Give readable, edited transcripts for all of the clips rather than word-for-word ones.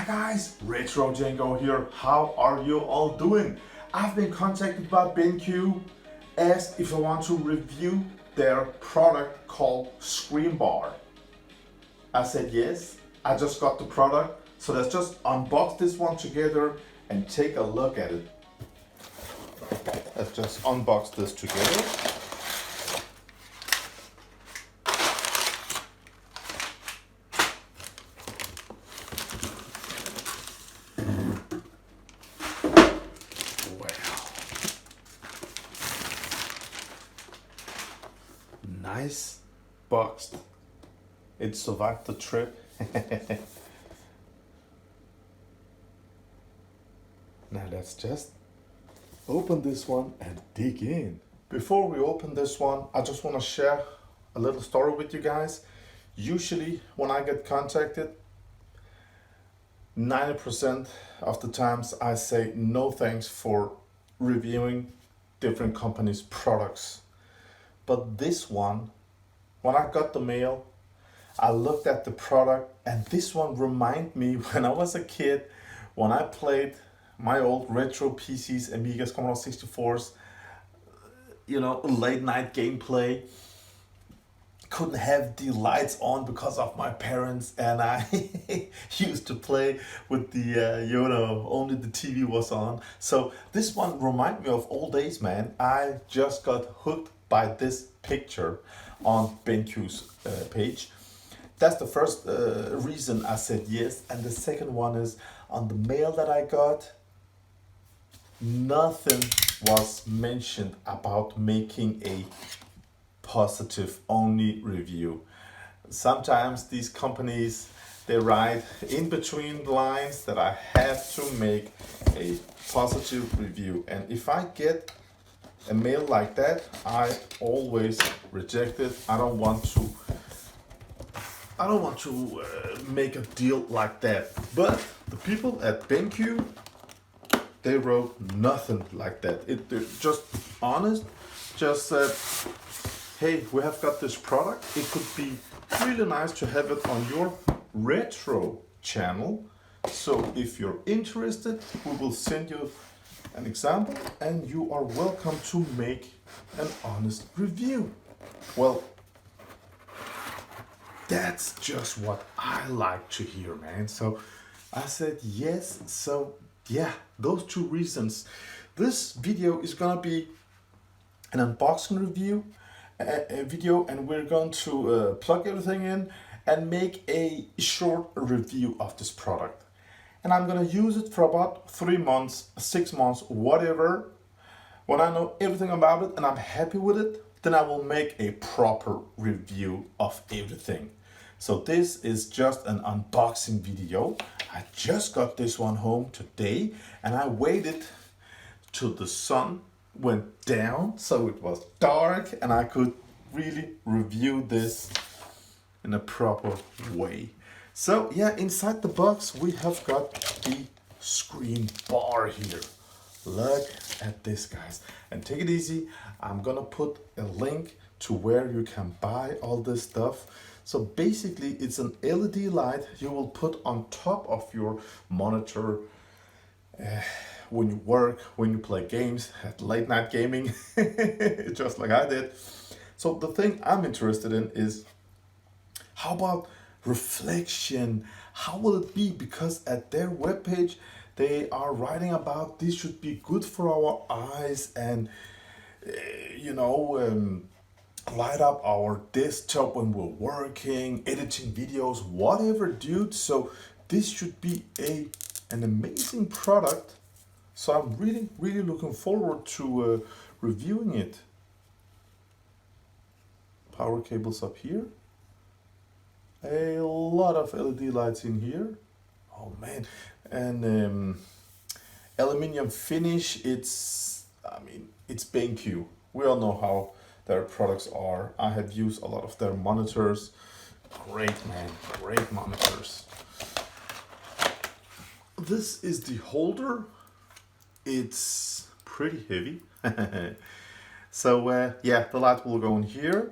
Hi guys, Retro Django here. How are you all doing? I've been contacted by BenQ, asked if I want to review their product called ScreenBar. I said yes, I just got the product, so let's just unbox this one together and take a look at it. Let's just unbox this together. Nice boxed. It survived the trip. Now let's just open this one and dig in. Before we open this one, I just want to share a little story with you guys. Usually when I get contacted, 90% of the times I say no thanks for reviewing different companies' products. But this one, when I got the mail, I looked at the product, and this one reminded me when I was a kid, when I played my old retro PCs, Amigas, Commodore 64s, you know, late night gameplay. Couldn't have the lights on because of my parents, and I used to play with the, only the TV was on. So this one reminded me of old days, man. I just got hooked by this picture on BenQ's page. That's the first reason I said yes. And the second one is on the mail that I got, nothing was mentioned about making a positive only review. Sometimes these companies, they write in between the lines that I have to make a positive review. And if I get a mail like that, I always reject it. I don't want to make a deal like that. But the people at BenQ, they wrote nothing like that. They're just honest, just said, hey, we have got this product. It could be really nice to have it on your retro channel. So if you're interested, we will send you an example and you are welcome to make an honest review. Well, that's just what I like to hear, man. So I said yes. So yeah, those two reasons. This video is gonna be an unboxing review video, and we're going to plug everything in and make a short review of this product. And I'm gonna use it for about 3 months, 6 months, whatever. When I know everything about it and I'm happy with it, then I will make a proper review of everything. So this is just an unboxing video. I just got this one home today, and I waited till the sun went down so it was dark and I could really review this in a proper way. So yeah, inside the box we have got the ScreenBar here. Look at this, guys, and take it easy. I'm gonna put a link to where you can buy all this stuff. So basically it's an LED light you will put on top of your monitor when you work, when you play games, at late night gaming, just like I did. So the thing I'm interested in is, how about reflection? How will it be? Because at their webpage, they are writing about this should be good for our eyes and, light up our desktop when we're working, editing videos, whatever, dude. So this should be an amazing product. So I'm really looking forward to reviewing it. Power cables up here. A lot of LED lights in here. Oh man. And aluminum finish. It's BenQ. We all know how their products are. I have used a lot of their monitors. Great, man, great monitors. This is the holder. It's pretty heavy. So yeah, the light will go in here.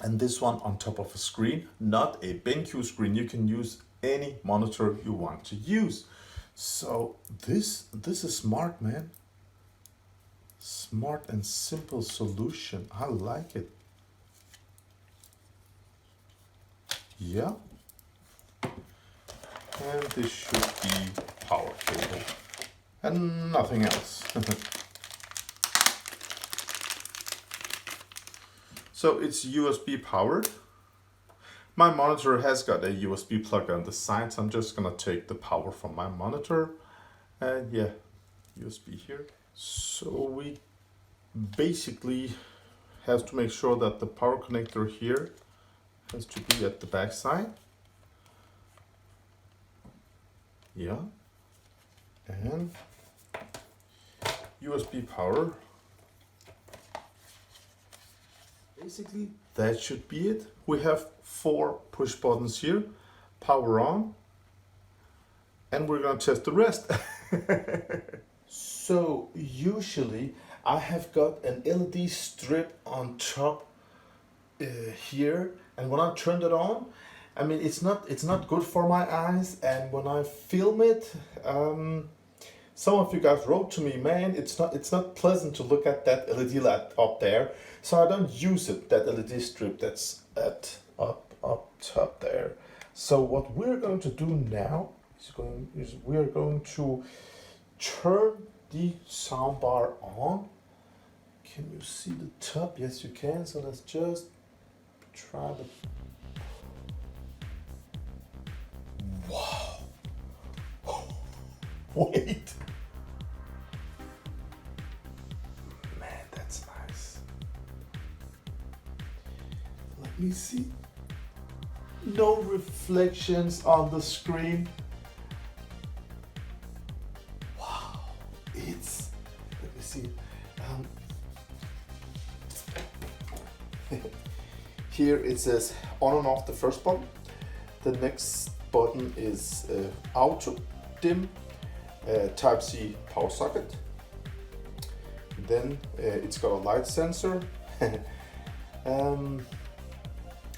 And this one on top of a screen, not a BenQ screen. You can use any monitor you want to use. So this is smart, man. Smart and simple solution. I like it. Yeah. And this should be power cable and nothing else. So it's USB powered. My monitor has got a USB plug on the side, so I'm just gonna take the power from my monitor and yeah, USB here. So we basically have to make sure that the power connector here has to be at the back side. Yeah. And USB power. Basically, that should be it. We have 4 push buttons here. Power on. And we're gonna test the rest. So usually I have got an LED strip on top here, and when I turned it on, I mean it's not good for my eyes, and when I film it, some of you guys wrote to me, man, it's not pleasant to look at that LED light up there, so I don't use it, that LED strip that's up top there. So what we're going to do now is we're going to turn the soundbar on. Can you see the top? Yes, you can. So let's just try the. Wow. Wait. Man, that's nice. Let me see. No reflections on the screen. Wow. It's. Let me see. Here it says on and off the first button. The next button is auto dim, Type-C power socket. Then it's got a light sensor, and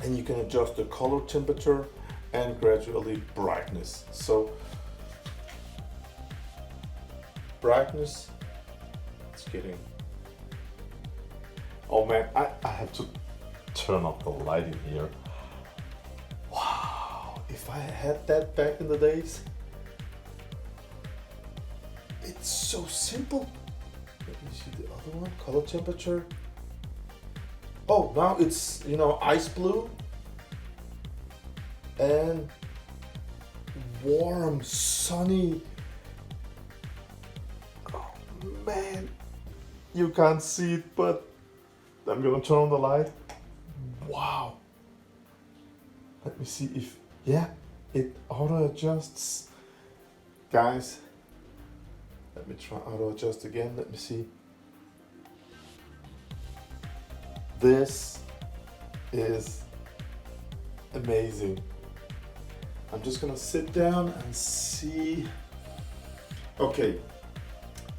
you can adjust the color temperature and gradually brightness. So brightness, it's getting. Oh man, I have to turn off the light in here. Wow, if I had that back in the days. It's so simple. Let me see the other one, color temperature. Oh, now it's, ice blue and warm, sunny. Oh man, you can't see it, but I'm gonna turn on the light. Wow. Let me see if, yeah, it auto adjusts. Guys, let me try auto adjust again. Let me see. This is amazing. I'm just gonna sit down and see. Okay,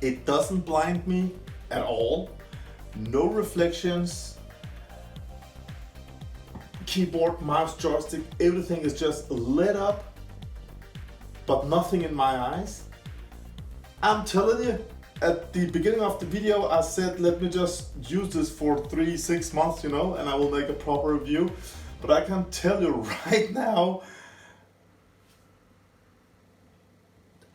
it doesn't blind me at all. No reflections. Keyboard, mouse, joystick, everything is just lit up, but nothing in my eyes. I'm telling you, at the beginning of the video, I said, let me just use this for 3-6 months, and I will make a proper review. But I can tell you right now,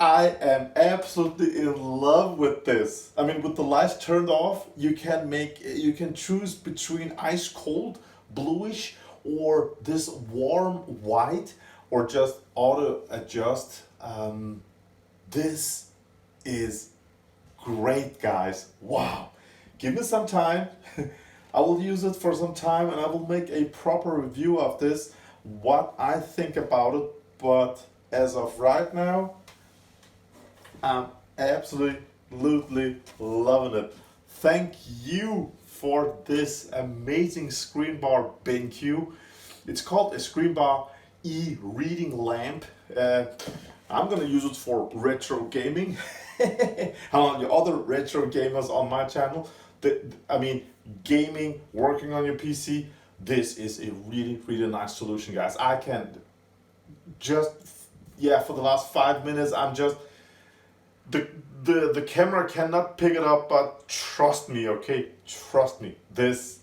I am absolutely in love with this. I mean, with the lights turned off, you can choose between ice cold, bluish, or this warm white, or just auto adjust. This is great, guys. Wow. Give me some time. I will use it for some time and I will make a proper review of this, what I think about it. But as of right now, I'm absolutely loving it. Thank you for this amazing ScreenBar BenQ. It's called a ScreenBar e-reading lamp. I'm gonna use it for retro gaming. How the other retro gamers on my channel, gaming, working on your PC, this is a really nice solution, guys. I can just yeah, for the last 5 minutes, I'm just, the camera cannot pick it up, but trust me, okay? Trust me, this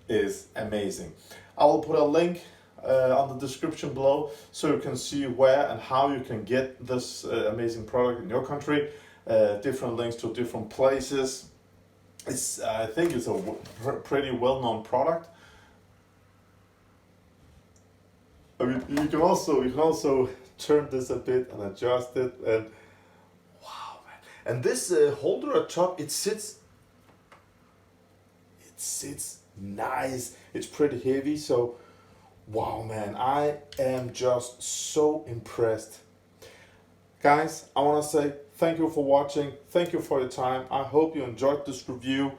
is amazing. I will put a link on the description below so you can see where and how you can get this amazing product in your country. Different links to different places. I think it's a pretty well-known product. I mean, you can also turn this a bit and adjust it, and wow, man! And this holder at top, it sits nice. It's pretty heavy, so wow, man! I am just so impressed, guys. I want to say thank you for watching. Thank you for your time. I hope you enjoyed this review.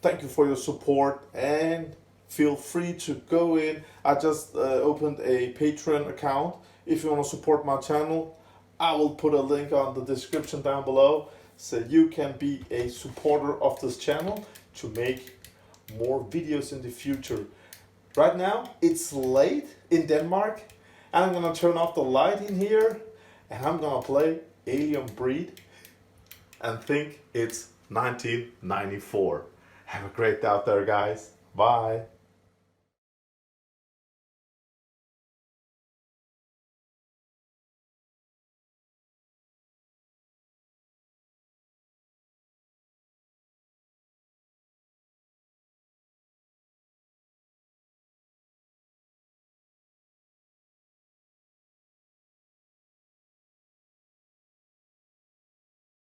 Thank you for your support, and feel free to go in. I just opened a Patreon account. If you want to support my channel, I will put a link on the description down below so you can be a supporter of this channel to make more videos in the future. Right now it's late in Denmark, and I'm gonna turn off the light in here, and I'm gonna play Alien Breed and think it's 1994. Have a great day out there, guys. Bye.